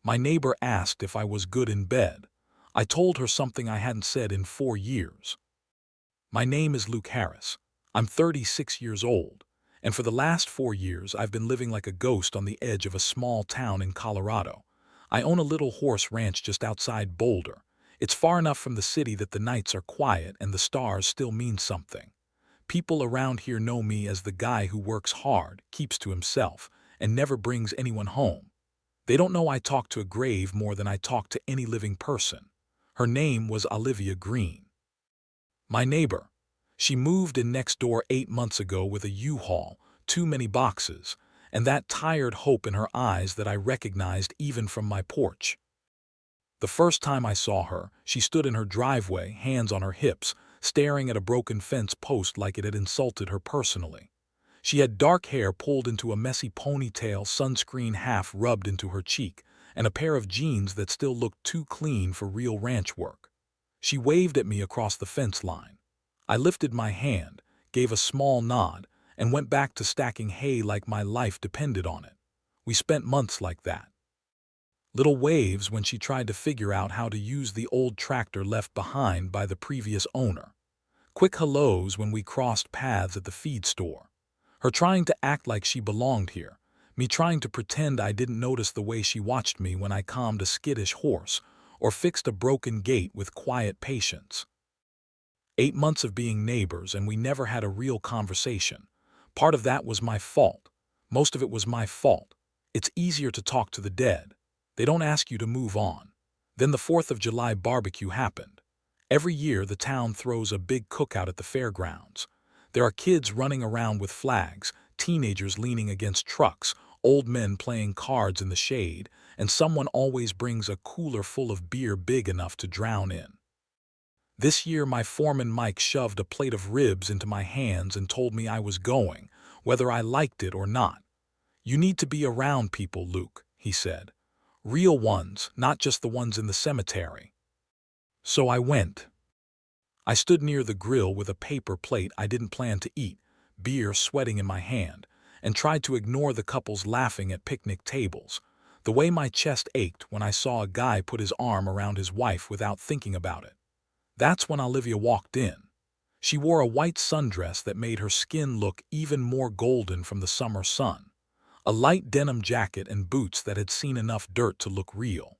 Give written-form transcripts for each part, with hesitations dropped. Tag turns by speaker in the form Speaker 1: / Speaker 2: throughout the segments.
Speaker 1: My neighbor asked if I was good in bed. I told her something I hadn't said in 4 years. My name is Luke Harris. I'm 36 years old, and for the last 4 years I've been living like a ghost on the edge of a small town in Colorado. I own a little horse ranch just outside Boulder. It's far enough from the city that the nights are quiet and the stars still mean something. People around here know me as the guy who works hard, keeps to himself, and never brings anyone home. They don't know I talk to a grave more than I talk to any living person. Her name was Olivia Green. My neighbor. She moved in next door 8 months ago with a U-Haul, too many boxes, and that tired hope in her eyes that I recognized even from my porch. The first time I saw her, she stood in her driveway, hands on her hips, staring at a broken fence post like it had insulted her personally. She had dark hair pulled into a messy ponytail, sunscreen half rubbed into her cheek, and a pair of jeans that still looked too clean for real ranch work. She waved at me across the fence line. I lifted my hand, gave a small nod, and went back to stacking hay like my life depended on it. We spent months like that. Little waves when she tried to figure out how to use the old tractor left behind by the previous owner. Quick hellos when we crossed paths at the feed store. Her trying to act like she belonged here, me trying to pretend I didn't notice the way she watched me when I calmed a skittish horse or fixed a broken gate with quiet patience. 8 months of being neighbors and we never had a real conversation. Part of that was my fault. Most of it was my fault. It's easier to talk to the dead. They don't ask you to move on. Then the 4th of July barbecue happened. Every year the town throws a big cookout at the fairgrounds. There are kids running around with flags, teenagers leaning against trucks, old men playing cards in the shade, and someone always brings a cooler full of beer big enough to drown in. This year my foreman Mike shoved a plate of ribs into my hands and told me I was going, whether I liked it or not. "You need to be around people, Luke," he said. "Real ones, not just the ones in the cemetery." So I went. I stood near the grill with a paper plate I didn't plan to eat, beer sweating in my hand, and tried to ignore the couples laughing at picnic tables. The way my chest ached when I saw a guy put his arm around his wife without thinking about it. That's when Olivia walked in. She wore a white sundress that made her skin look even more golden from the summer sun, a light denim jacket and boots that had seen enough dirt to look real.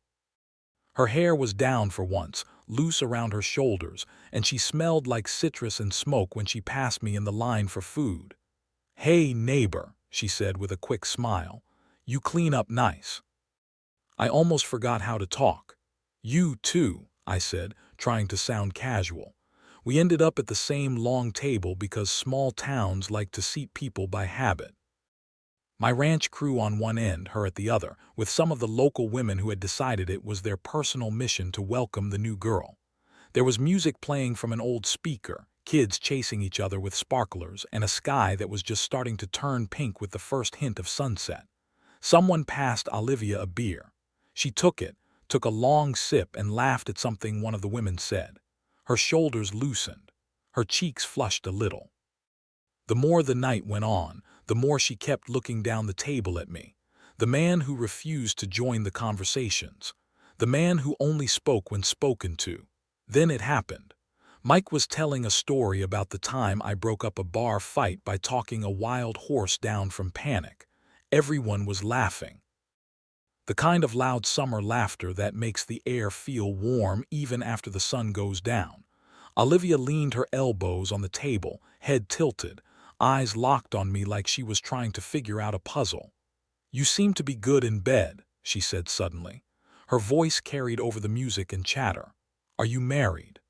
Speaker 1: Her hair was down for once, loose around her shoulders, and she smelled like citrus and smoke when she passed me in the line for food. "Hey, neighbor," she said with a quick smile. "You clean up nice." I almost forgot how to talk. "You too," I said, trying to sound casual. We ended up at the same long table because small towns like to seat people by habit. My ranch crew on one end, her at the other, with some of the local women who had decided it was their personal mission to welcome the new girl. There was music playing from an old speaker, kids chasing each other with sparklers, and a sky that was just starting to turn pink with the first hint of sunset. Someone passed Olivia a beer. She took it, took a long sip, and laughed at something one of the women said. Her shoulders loosened. Her cheeks flushed a little. The more the night went on, the more she kept looking down the table at me. The man who refused to join the conversations. The man who only spoke when spoken to. Then it happened. Mike was telling a story about the time I broke up a bar fight by talking a wild horse down from panic. Everyone was laughing. The kind of loud summer laughter that makes the air feel warm even after the sun goes down. Olivia leaned her elbows on the table, head tilted, eyes locked on me like she was trying to figure out a puzzle. "You seem to be good in bed," she said suddenly. Her voice carried over the music and chatter. "Are you married?"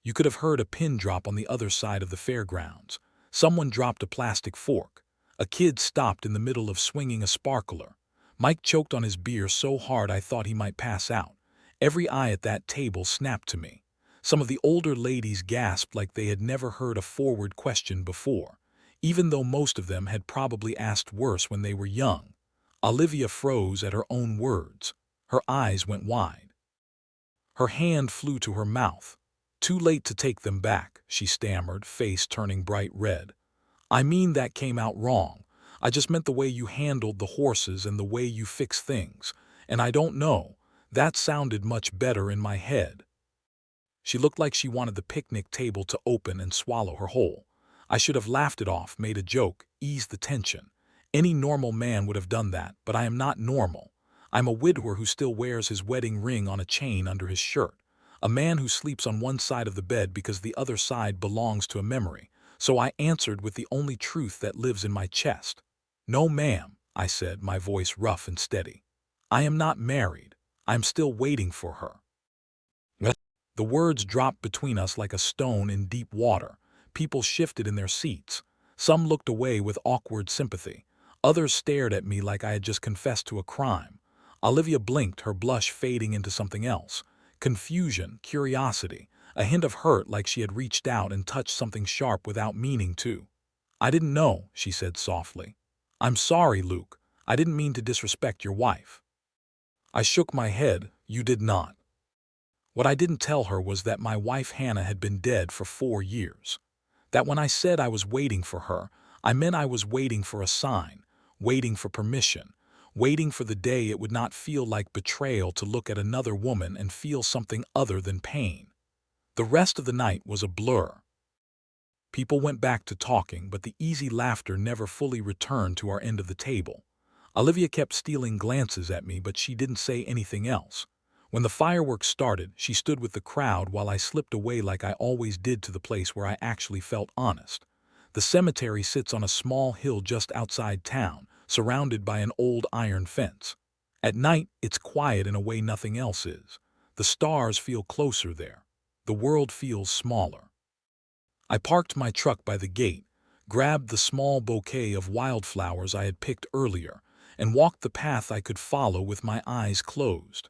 Speaker 1: You could have heard a pin drop on the other side of the fairgrounds. Someone dropped a plastic fork. A kid stopped in the middle of swinging a sparkler. Mike choked on his beer so hard I thought he might pass out. Every eye at that table snapped to me. Some of the older ladies gasped like they had never heard a forward question before, even though most of them had probably asked worse when they were young. Olivia froze at her own words. Her eyes went wide. Her hand flew to her mouth. "Too late to take them back," she stammered, face turning bright red. "I mean that came out wrong. I just meant the way you handled the horses and the way you fix things. And I don't know, that sounded much better in my head. She looked like she wanted the picnic table to open and swallow her whole. I should have laughed it off, made a joke, eased the tension. Any normal man would have done that, but I am not normal. I'm a widower who still wears his wedding ring on a chain under his shirt. A man who sleeps on one side of the bed because the other side belongs to a memory. So I answered with the only truth that lives in my chest. "No, ma'am," I said, my voice rough and steady. "I am not married. I'm still waiting for her." The words dropped between us like a stone in deep water. People shifted in their seats. Some looked away with awkward sympathy. Others stared at me like I had just confessed to a crime. Olivia blinked, her blush fading into something else. Confusion, curiosity, a hint of hurt like she had reached out and touched something sharp without meaning to. "I didn't know," she said softly. "I'm sorry, Luke. I didn't mean to disrespect your wife." I shook my head. "You did not." What I didn't tell her was that my wife Hannah had been dead for 4 years. That when I said I was waiting for her, I meant I was waiting for a sign, waiting for permission, waiting for the day it would not feel like betrayal to look at another woman and feel something other than pain. The rest of the night was a blur. People went back to talking, but the easy laughter never fully returned to our end of the table. Olivia kept stealing glances at me, but she didn't say anything else. When the fireworks started, she stood with the crowd while I slipped away like I always did to the place where I actually felt honest. The cemetery sits on a small hill just outside town, surrounded by an old iron fence. At night, it's quiet in a way nothing else is. The stars feel closer there. The world feels smaller. I parked my truck by the gate, grabbed the small bouquet of wildflowers I had picked earlier, and walked the path I could follow with my eyes closed.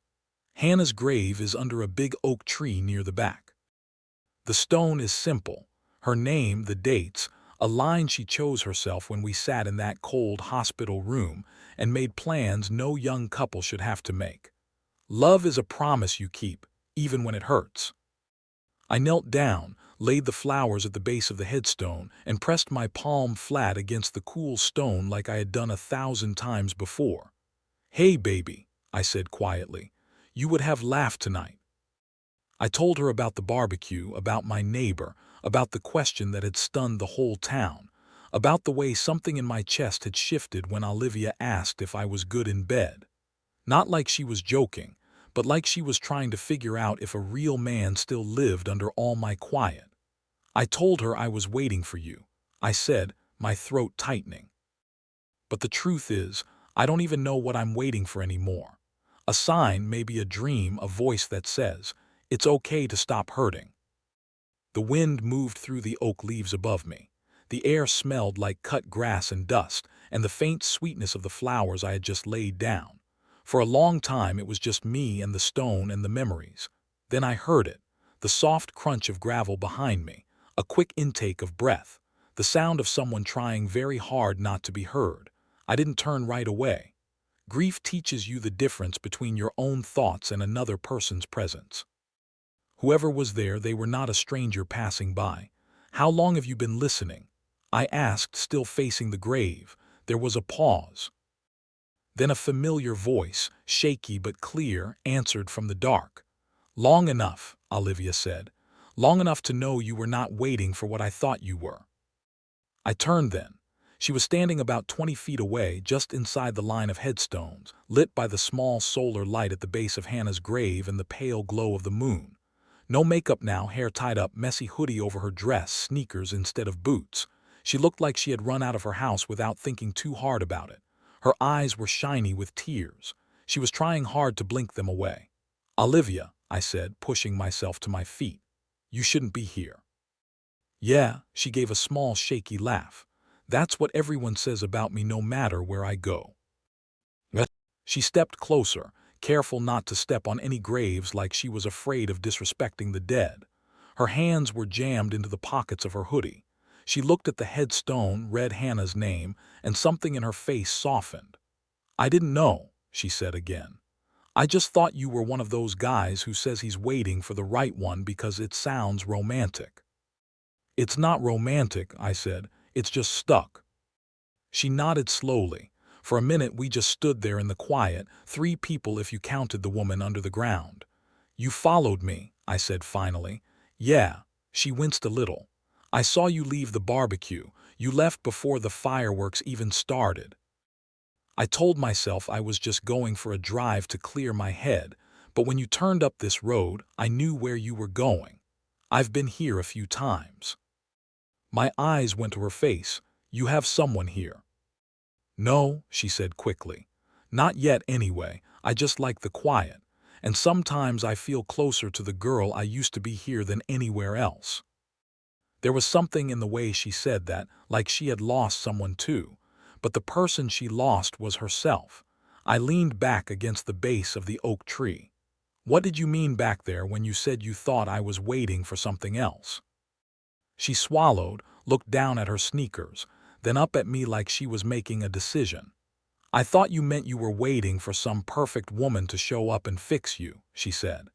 Speaker 1: Hannah's grave is under a big oak tree near the back. The stone is simple. Her name, the dates, a line she chose herself when we sat in that cold hospital room and made plans no young couple should have to make. Love is a promise you keep, even when it hurts. I knelt down, laid the flowers at the base of the headstone, and pressed my palm flat against the cool stone like I had done 1,000 times before. "Hey, baby," I said quietly. "You would have laughed tonight." I told her about the barbecue, about my neighbor, about the question that had stunned the whole town, about the way something in my chest had shifted when Olivia asked if I was good in bed. Not like she was joking, but like she was trying to figure out if a real man still lived under all my quiet. "I told her I was waiting for you," I said, my throat tightening. "But the truth is, I don't even know what I'm waiting for anymore. A sign, maybe a dream, a voice that says, it's okay to stop hurting." The wind moved through the oak leaves above me. The air smelled like cut grass and dust, and the faint sweetness of the flowers I had just laid down. For a long time it was just me and the stone and the memories. Then I heard it, the soft crunch of gravel behind me, a quick intake of breath, the sound of someone trying very hard not to be heard. I didn't turn right away. Grief teaches you the difference between your own thoughts and another person's presence. Whoever was there, they were not a stranger passing by. "How long have you been listening?" I asked, still facing the grave. There was a pause. Then a familiar voice, shaky but clear, answered from the dark. "Long enough," Olivia said. "Long enough to know you were not waiting for what I thought you were." I turned then. She was standing about 20 feet away, just inside the line of headstones, lit by the small solar light at the base of Hannah's grave and the pale glow of the moon. No makeup now, hair tied up, messy hoodie over her dress, sneakers instead of boots. She looked like she had run out of her house without thinking too hard about it. Her eyes were shiny with tears. She was trying hard to blink them away. "Olivia," I said, pushing myself to my feet. "You shouldn't be here." "Yeah," she gave a small shaky laugh. "That's what everyone says about me no matter where I go." She stepped closer, careful not to step on any graves like she was afraid of disrespecting the dead. Her hands were jammed into the pockets of her hoodie. She looked at the headstone, read Hannah's name, and something in her face softened. "I didn't know," she said again. "I just thought you were one of those guys who says he's waiting for the right one because it sounds romantic." "It's not romantic," I said. "It's just stuck." She nodded slowly. For a minute we just stood there in the quiet, 3 people if you counted the woman under the ground. "You followed me," I said finally. "Yeah." She winced a little. "I saw you leave the barbecue. You left before the fireworks even started." I told myself I was just going for a drive to clear my head, but when you turned up this road, I knew where you were going. "I've been here a few times." My eyes went to her face. "You have someone here." "No," she said quickly. "Not yet anyway. I just like the quiet. And sometimes I feel closer to the girl I used to be here than anywhere else." There was something in the way she said that, like she had lost someone too. But the person she lost was herself. I leaned back against the base of the oak tree. "What did you mean back there when you said you thought I was waiting for something else?" She swallowed, looked down at her sneakers, then up at me like she was making a decision. "I thought you meant you were waiting for some perfect woman to show up and fix you," she said.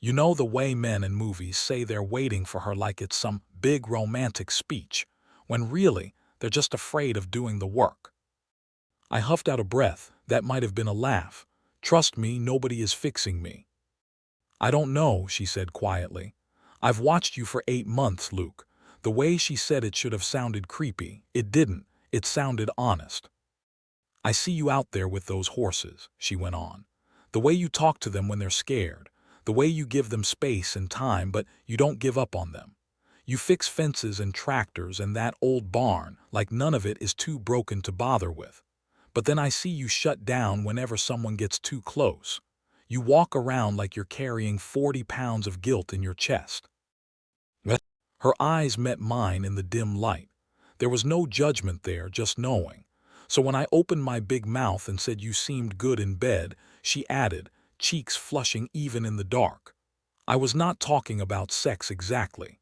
Speaker 1: "You know the way men in movies say they're waiting for her like it's some big romantic speech, when really they're just afraid of doing the work." I huffed out a breath. That might have been a laugh. "Trust me, nobody is fixing me." "I don't know," she said quietly. "I've watched you for 8 months, Luke." The way she said it should have sounded creepy. It didn't. It sounded honest. "I see you out there with those horses," she went on. "The way you talk to them when they're scared. The way you give them space and time, but you don't give up on them. You fix fences and tractors and that old barn like none of it is too broken to bother with. But then I see you shut down whenever someone gets too close. You walk around like you're carrying 40 pounds of guilt in your chest." Her eyes met mine in the dim light. There was no judgment there, just knowing. So when I opened my big mouth and said you seemed good in bed, she added, cheeks flushing even in the dark, "I was not talking about sex exactly."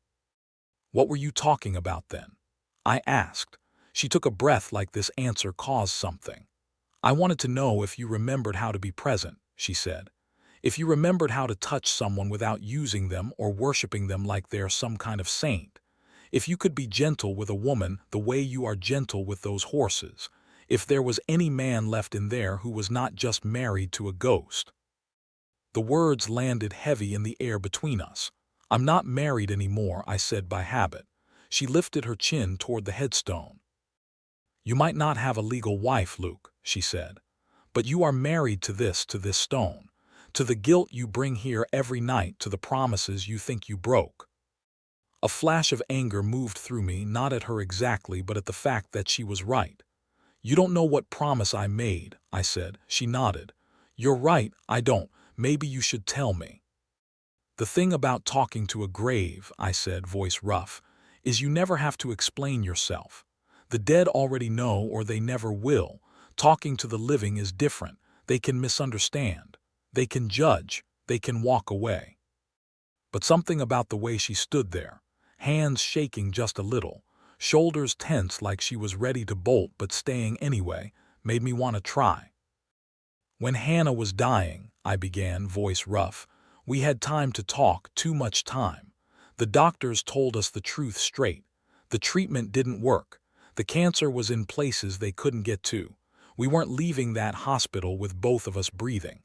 Speaker 1: "What were you talking about then?" I asked. She took a breath like this answer caused something. "I wanted to know if you remembered how to be present," she said. "If you remembered how to touch someone without using them or worshiping them like they're some kind of saint. If you could be gentle with a woman the way you are gentle with those horses. If there was any man left in there who was not just married to a ghost." The words landed heavy in the air between us. "I'm not married anymore," I said by habit. She lifted her chin toward the headstone. "You might not have a legal wife, Luke," she said. "But you are married to this stone. To the guilt you bring here every night, to the promises you think you broke." A flash of anger moved through me, not at her exactly, but at the fact that she was right. "You don't know what promise I made," I said. She nodded. "You're right, I don't. Maybe you should tell me." "The thing about talking to a grave," I said, voice rough, "is you never have to explain yourself. The dead already know, or they never will. Talking to the living is different. They can misunderstand. They can judge. They can walk away." But something about the way she stood there, hands shaking just a little, shoulders tense like she was ready to bolt but staying anyway, made me want to try. "When Hannah was dying," I began, voice rough, "we had time to talk, too much time. The doctors told us the truth straight. The treatment didn't work. The cancer was in places they couldn't get to. We weren't leaving that hospital with both of us breathing."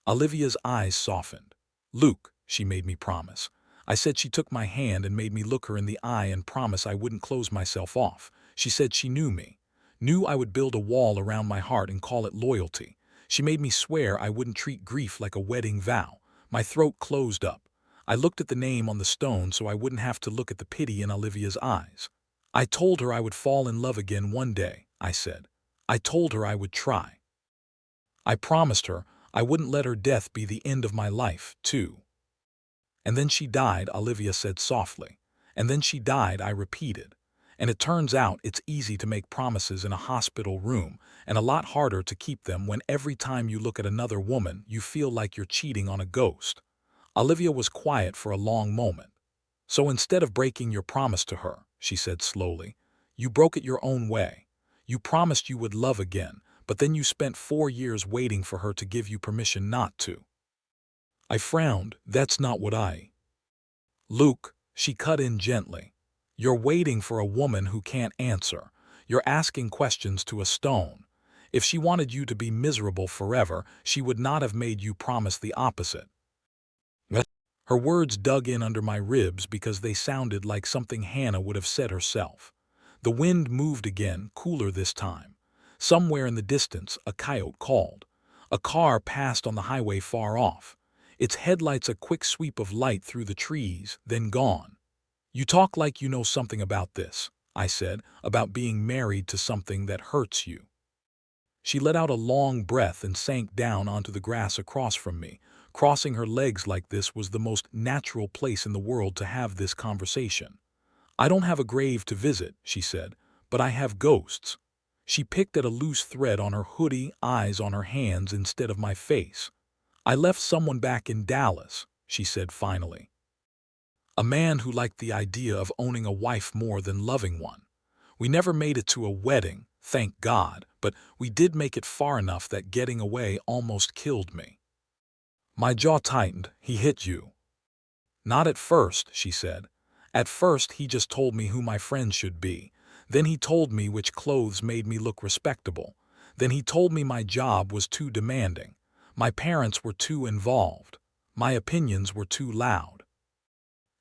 Speaker 1: Olivia's eyes softened. "Luke," she made me promise. I said she took my hand and made me look her in the eye and promise I wouldn't close myself off. She said she knew me. Knew I would build a wall around my heart and call it loyalty. She made me swear I wouldn't treat grief like a wedding vow. My throat closed up. I looked at the name on the stone so I wouldn't have to look at the pity in Olivia's eyes. "I told her I would fall in love again one day," I said. "I told her I would try. I promised her I wouldn't let her death be the end of my life, too." "And then she died," Olivia said softly. "And then she died," I repeated. "And it turns out it's easy to make promises in a hospital room, and a lot harder to keep them when every time you look at another woman you feel like you're cheating on a ghost." Olivia was quiet for a long moment. "So instead of breaking your promise to her," she said slowly, "you broke it your own way. You promised you would love again, but then you spent 4 years waiting for her to give you permission not to." I frowned. "That's not what I—" "Luke," she cut in gently, "you're waiting for a woman who can't answer. You're asking questions to a stone. If she wanted you to be miserable forever, she would not have made you promise the opposite. Her words dug in under my ribs because they sounded like something Hannah would have said herself. The wind moved again, cooler this time. Somewhere in the distance, a coyote called. A car passed on the highway far off. Its headlights a quick sweep of light through the trees, then gone. You talk like you know something about this, I said, about being married to something that hurts you. She let out a long breath and sank down onto the grass across from me. Crossing her legs like this was the most natural place in the world to have this conversation. I don't have a grave to visit, she said, but I have ghosts. She picked at a loose thread on her hoodie, eyes on her hands instead of my face. I left someone back in Dallas, she said finally. A man who liked the idea of owning a wife more than loving one. We never made it to a wedding, thank God, but we did make it far enough that getting away almost killed me. My jaw tightened. He hit you. Not at first, she said. At first he just told me who my friends should be. Then he told me which clothes made me look respectable. Then he told me my job was too demanding. My parents were too involved. My opinions were too loud.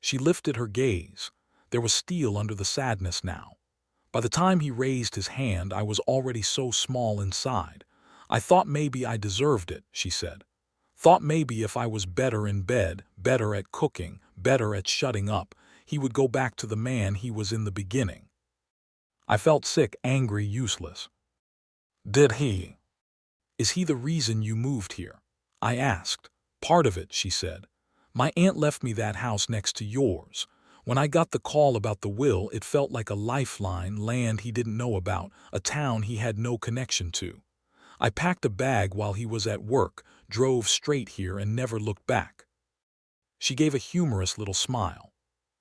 Speaker 1: She lifted her gaze. There was steel under the sadness now. By the time he raised his hand, I was already so small inside. I thought maybe I deserved it, she said. Thought maybe if I was better in bed, better at cooking, better at shutting up, he would go back to the man he was in the beginning. I felt sick, angry, useless. Did he? Is he the reason you moved here? I asked. Part of it, she said. My aunt left me that house next to yours. When I got the call about the will, it felt like a lifeline, land he didn't know about, a town he had no connection to. I packed a bag while he was at work, drove straight here and never looked back. She gave a humorous little smile.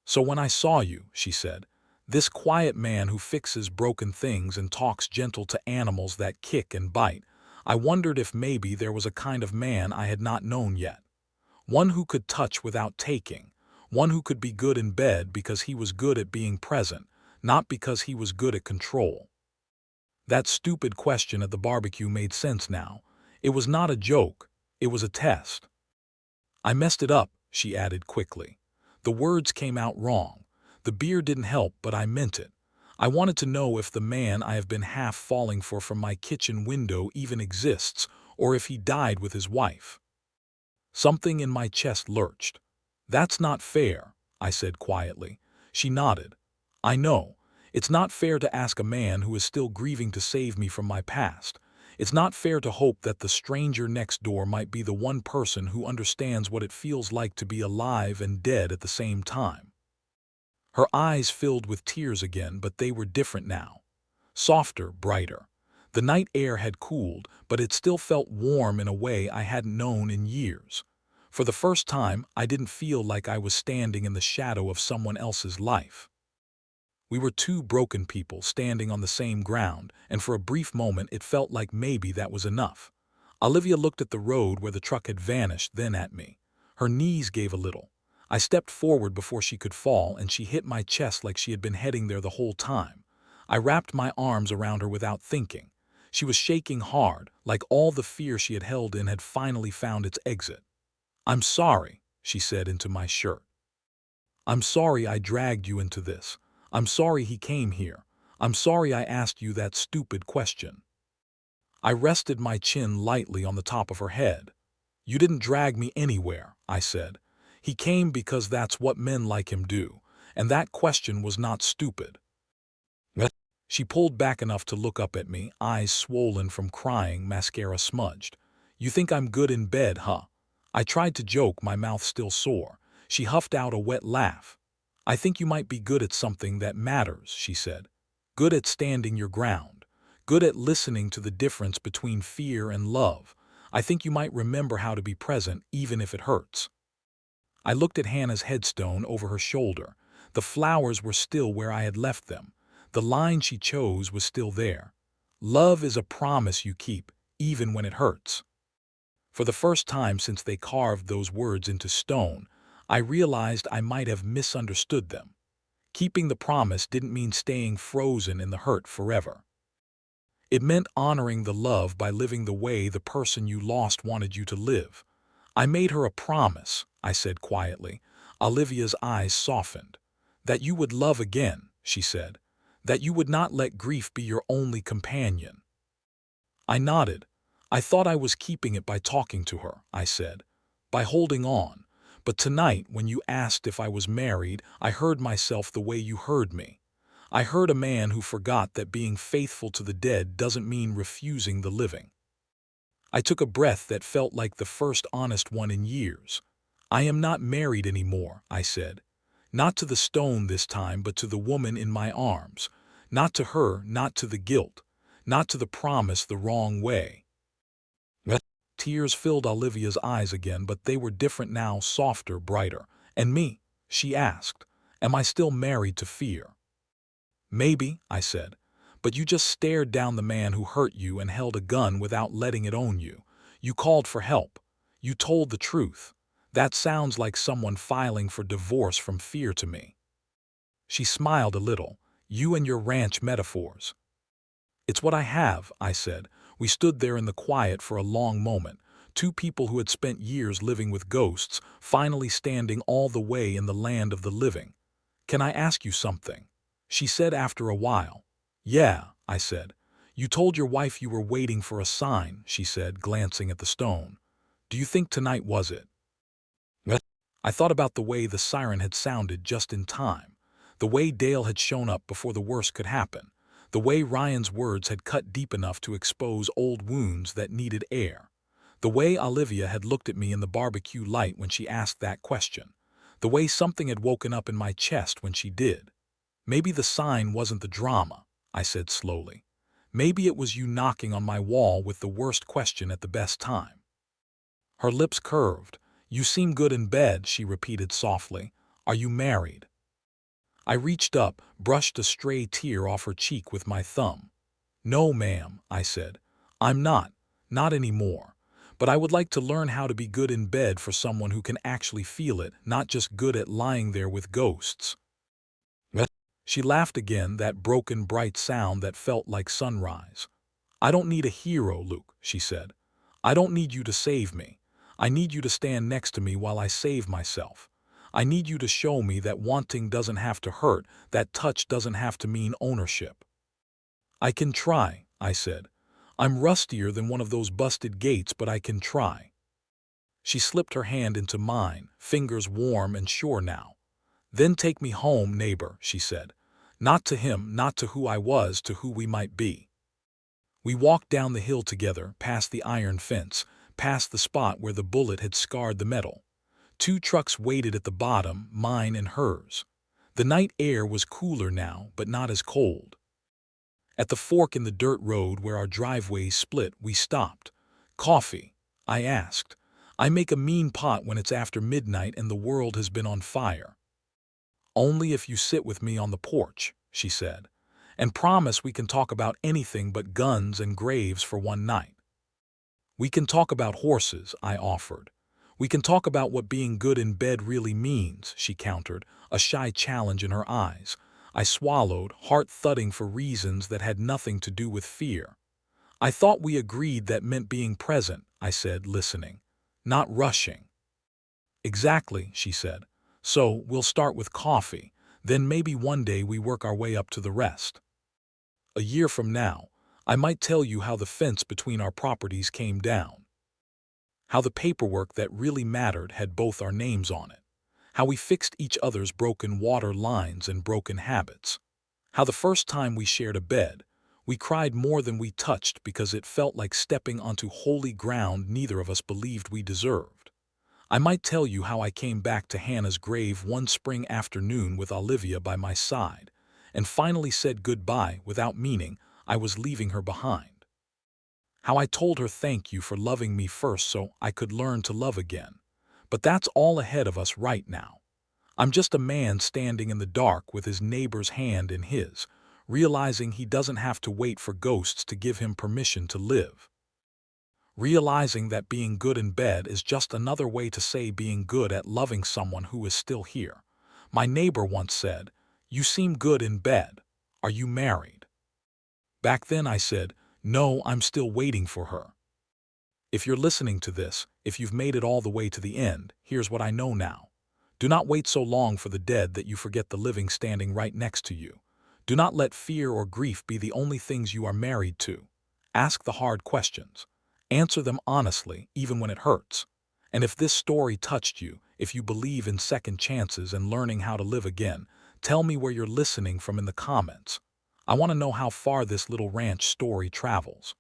Speaker 1: So when I saw you, she said, this quiet man who fixes broken things and talks gentle to animals that kick and bite, I wondered if maybe there was a kind of man I had not known yet. One who could touch without taking. One who could be good in bed because he was good at being present, not because he was good at control. That stupid question at the barbecue made sense now. It was not a joke. It was a test. I messed it up, she added quickly. The words came out wrong. The beer didn't help, but I meant it. I wanted to know if the man I have been half falling for from my kitchen window even exists, or if he died with his wife. Something in my chest lurched. That's not fair, I said quietly. She nodded. I know. It's not fair to ask a man who is still grieving to save me from my past. It's not fair to hope that the stranger next door might be the one person who understands what it feels like to be alive and dead at the same time. Her eyes filled with tears again, but they were different now. Softer, brighter. The night air had cooled, but it still felt warm in a way I hadn't known in years. For the first time, I didn't feel like I was standing in the shadow of someone else's life. We were two broken people standing on the same ground, and for a brief moment it felt like maybe that was enough. Olivia looked at the road where the truck had vanished, then at me. Her knees gave a little. I stepped forward before she could fall, and she hit my chest like she had been heading there the whole time. I wrapped my arms around her without thinking. She was shaking hard, like all the fear she had held in had finally found its exit. I'm sorry, she said into my shirt. I'm sorry I dragged you into this. I'm sorry he came here. I'm sorry I asked you that stupid question. I rested my chin lightly on the top of her head. You didn't drag me anywhere, I said. He came because that's what men like him do, and that question was not stupid. She pulled back enough to look up at me, eyes swollen from crying, mascara smudged. You think I'm good in bed, huh? I tried to joke, my mouth still sore. She huffed out a wet laugh. I think you might be good at something that matters, she said. Good at standing your ground. Good at listening to the difference between fear and love. I think you might remember how to be present even if it hurts. I looked at Hannah's headstone over her shoulder. The flowers were still where I had left them. The line she chose was still there. Love is a promise you keep, even when it hurts. For the first time since they carved those words into stone, I realized I might have misunderstood them. Keeping the promise didn't mean staying frozen in the hurt forever. It meant honoring the love by living the way the person you lost wanted you to live. I made her a promise, I said quietly. Olivia's eyes softened. That you would love again, she said. That you would not let grief be your only companion. I nodded. I thought I was keeping it by talking to her, I said, by holding on. But tonight, when you asked if I was married, I heard myself the way you heard me. I heard a man who forgot that being faithful to the dead doesn't mean refusing the living. I took a breath that felt like the first honest one in years. I am not married anymore, I said. Not to the stone this time, but to the woman in my arms. Not to her, not to the guilt. Not to the promise the wrong way. Tears filled Olivia's eyes again, but they were different now, softer, brighter. And me? She asked. Am I still married to fear? Maybe, I said. But you just stared down the man who hurt you and held a gun without letting it own you. You called for help. You told the truth. That sounds like someone filing for divorce from fear to me. She smiled a little. You and your ranch metaphors. It's what I have, I said. We stood there in the quiet for a long moment, two people who had spent years living with ghosts, finally standing all the way in the land of the living. Can I ask you something? She said after a while. Yeah, I said. You told your wife you were waiting for a sign, she said, glancing at the stone. Do you think tonight was it? I thought about the way the siren had sounded just in time, the way Dale had shown up before the worst could happen, the way Ryan's words had cut deep enough to expose old wounds that needed air, the way Olivia had looked at me in the barbecue light when she asked that question, the way something had woken up in my chest when she did. Maybe the sign wasn't the drama, I said slowly. Maybe it was you knocking on my wall with the worst question at the best time. Her lips curved. You seem good in bed, she repeated softly. Are you married? I reached up, brushed a stray tear off her cheek with my thumb. No, ma'am, I said. I'm not anymore. But I would like to learn how to be good in bed for someone who can actually feel it, not just good at lying there with ghosts. She laughed again, that broken, bright sound that felt like sunrise. I don't need a hero, Luke, she said. I don't need you to save me. I need you to stand next to me while I save myself. I need you to show me that wanting doesn't have to hurt, that touch doesn't have to mean ownership. I can try, I said. I'm rustier than one of those busted gates, but I can try. She slipped her hand into mine, fingers warm and sure now. Then take me home, neighbor, she said. Not to him, not to who I was, to who we might be. We walked down the hill together, past the iron fence, past the spot where the bullet had scarred the metal. Two trucks waited at the bottom, mine and hers. The night air was cooler now, but not as cold. At the fork in the dirt road where our driveways split, we stopped. Coffee? I asked. I make a mean pot when it's after midnight and the world has been on fire. Only if you sit with me on the porch, she said, and promise we can talk about anything but guns and graves for one night. We can talk about horses, I offered. We can talk about what being good in bed really means, she countered, a shy challenge in her eyes. I swallowed, heart thudding for reasons that had nothing to do with fear. I thought we agreed that meant being present, I said, listening, not rushing. Exactly, she said. So we'll start with coffee, then maybe one day we work our way up to the rest. A year from now, I might tell you how the fence between our properties came down. How the paperwork that really mattered had both our names on it. How we fixed each other's broken water lines and broken habits. How the first time we shared a bed, we cried more than we touched because it felt like stepping onto holy ground neither of us believed we deserved. I might tell you how I came back to Hannah's grave one spring afternoon with Olivia by my side, and finally said goodbye without meaning I was leaving her behind. How I told her thank you for loving me first so I could learn to love again. But that's all ahead of us right now. I'm just a man standing in the dark with his neighbor's hand in his, realizing he doesn't have to wait for ghosts to give him permission to live. Realizing that being good in bed is just another way to say being good at loving someone who is still here. My neighbor once said, You seem good in bed. Are you married? Back then I said, no, I'm still waiting for her. If you're listening to this, if you've made it all the way to the end, here's what I know now. Do not wait so long for the dead that you forget the living standing right next to you. Do not let fear or grief be the only things you are married to. Ask the hard questions. Answer them honestly, even when it hurts. And if this story touched you, if you believe in second chances and learning how to live again, tell me where you're listening from in the comments. I want to know how far this little ranch story travels.